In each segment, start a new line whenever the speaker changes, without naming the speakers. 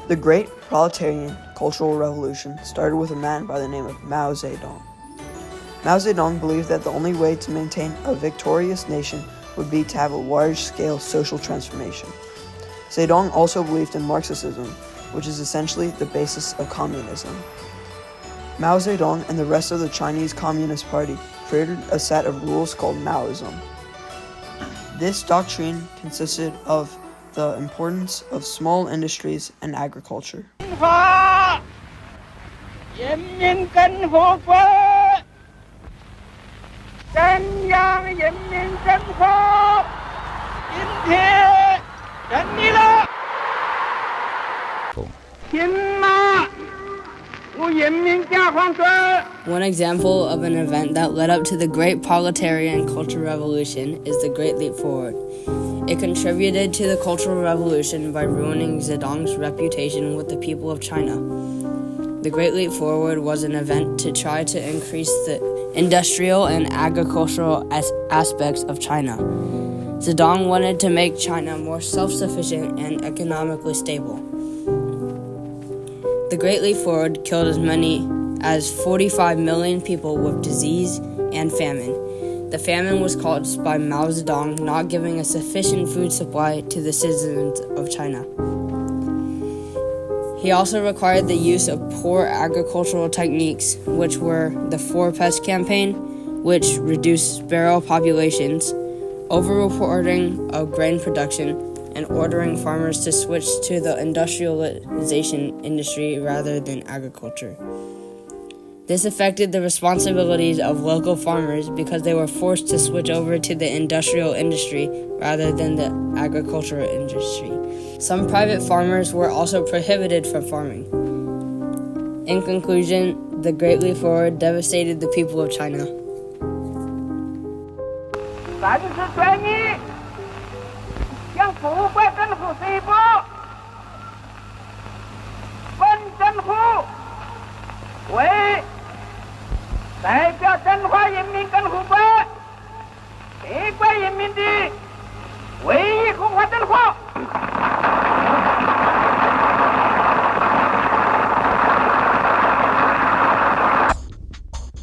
The Great Proletarian Cultural Revolution started with a man by the name of Mao Zedong. Mao Zedong believed that the only way to maintain a victorious nation would be to have a large-scale social transformation. Zedong also believed in Marxism, which is essentially the basis of communism. Mao Zedong and the rest of the Chinese Communist Party created a set of rules called Maoism. This doctrine consisted of the importance of small industries and agriculture.
One example of an event that led up to the Great Proletarian Cultural Revolution is the Great Leap Forward. It contributed to the Cultural Revolution by ruining Zedong's reputation with the people of China. The Great Leap Forward was an event to try to increase the industrial and agricultural aspects of China. Zedong wanted to make China more self-sufficient and economically stable. The Great Leap Forward killed as many as 45 million people with disease and famine. The famine was caused by Mao Zedong not giving a sufficient food supply to the citizens of China. He also required the use of poor agricultural techniques, which were the Four Pest campaign, which reduced sparrow populations, over-reporting of grain production, and ordering farmers to switch to the industrialization industry rather than agriculture. This affected the responsibilities of local farmers because they were forced to switch over to the industrial industry rather than the agricultural industry. Some private farmers were also prohibited from farming. In conclusion, the Great Leap Forward devastated the people of China.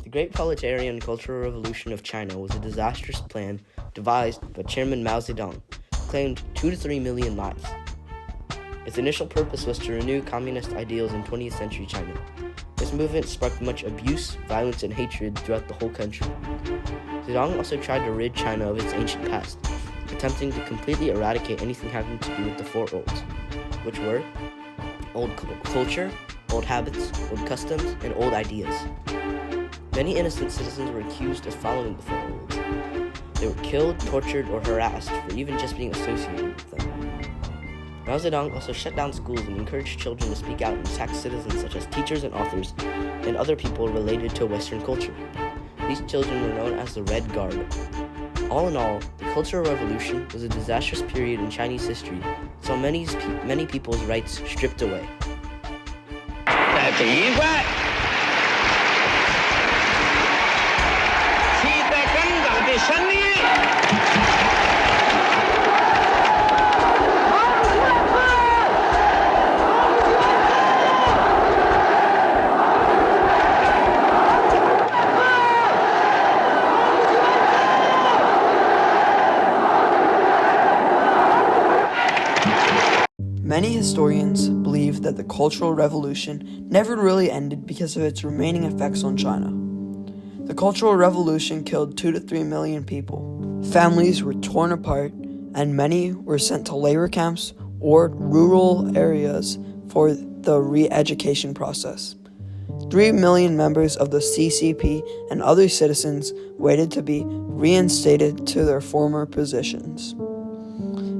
The Great Proletarian Cultural Revolution of China was a disastrous plan devised by Chairman Mao Zedong, who claimed 2 to 3 million lives. Its initial purpose was to renew communist ideals in 20th century China. This movement sparked much abuse, violence, and hatred throughout the whole country. Zedong also tried to rid China of its ancient past, attempting to completely eradicate anything having to do with the Four Olds, which were old culture, old habits, old customs, and old ideas. Many innocent citizens were accused of following the Four Olds. They were killed, tortured, or harassed for even just being associated with them. Mao Zedong also shut down schools and encouraged children to speak out and attack citizens such as teachers and authors and other people related to Western culture. These children were known as the Red Guard. All in all, the Cultural Revolution was a disastrous period in Chinese history, saw many people's rights stripped away.
Many historians believe that the Cultural Revolution never really ended because of its remaining effects on China. The Cultural Revolution killed 2 to 3 million people. Families were torn apart, and many were sent to labor camps or rural areas for the re-education process. 3 million members of the CCP and other citizens waited to be reinstated to their former positions.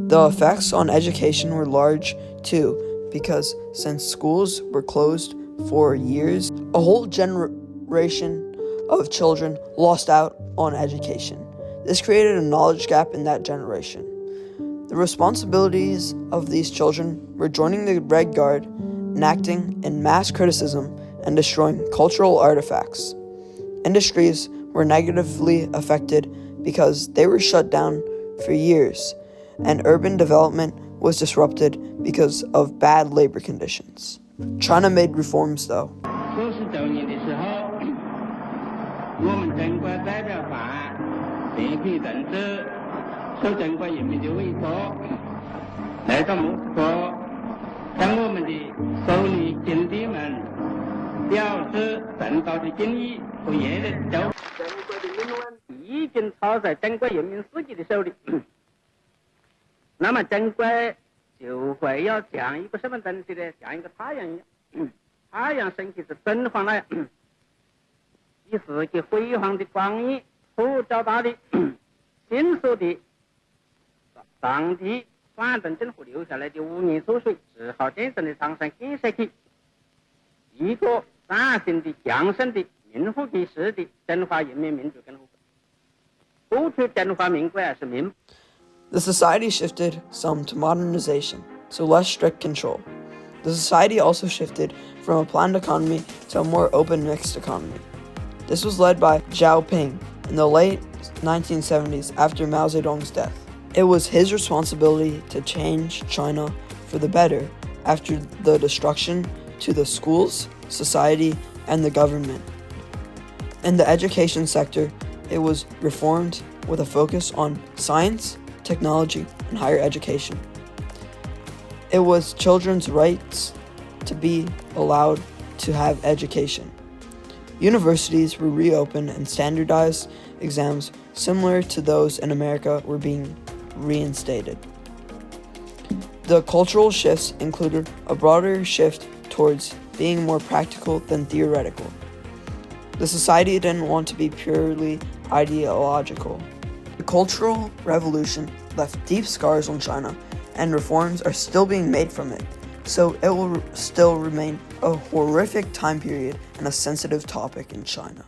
The effects on education were large, too, because since schools were closed for years, a whole generation of children lost out on education. This created a knowledge gap in that generation. The responsibilities of these children were joining the Red Guard, enacting in mass criticism, and destroying cultural artifacts. Industries were negatively affected because they were shut down for years, and urban development was disrupted because of bad labor conditions. China made reforms though.
90周年的时候，我们中国代表团全体同志受中国人民的委托，来到莫斯科，向我们的首领兄弟们表示崇高的敬意和热烈的祝福。中国的命运已经操在中国人民自己的手里，那么中国就会要像一个什么东西呢？像一个太阳一样，太阳升起是东方那样，以自己辉煌的光影普照大地，迅速的上帝反动政府留下来的污泥浊水，只好见证的长山建设起一个崭新的、强盛的、名副其实的中华人民民主共和国。不出中华民国是民。
The society shifted some to modernization, so less strict control. The society also shifted from a planned economy to a more open mixed economy. This was led by Xiaoping in the late 1970s after Mao Zedong's death. It was his responsibility to change China for the better after the destruction to the schools, society, and the government. In the education sector, it was reformed with a focus on science, technology, and higher education. It was children's rights to be allowed to have education. Universities were reopened and standardized exams similar to those in America were being reinstated. The cultural shifts included a broader shift towards being more practical than theoretical. The society didn't want to be purely ideological. The Cultural Revolution left deep scars on China, and reforms are still being made from it, so it will still remain a horrific time period and a sensitive topic in China.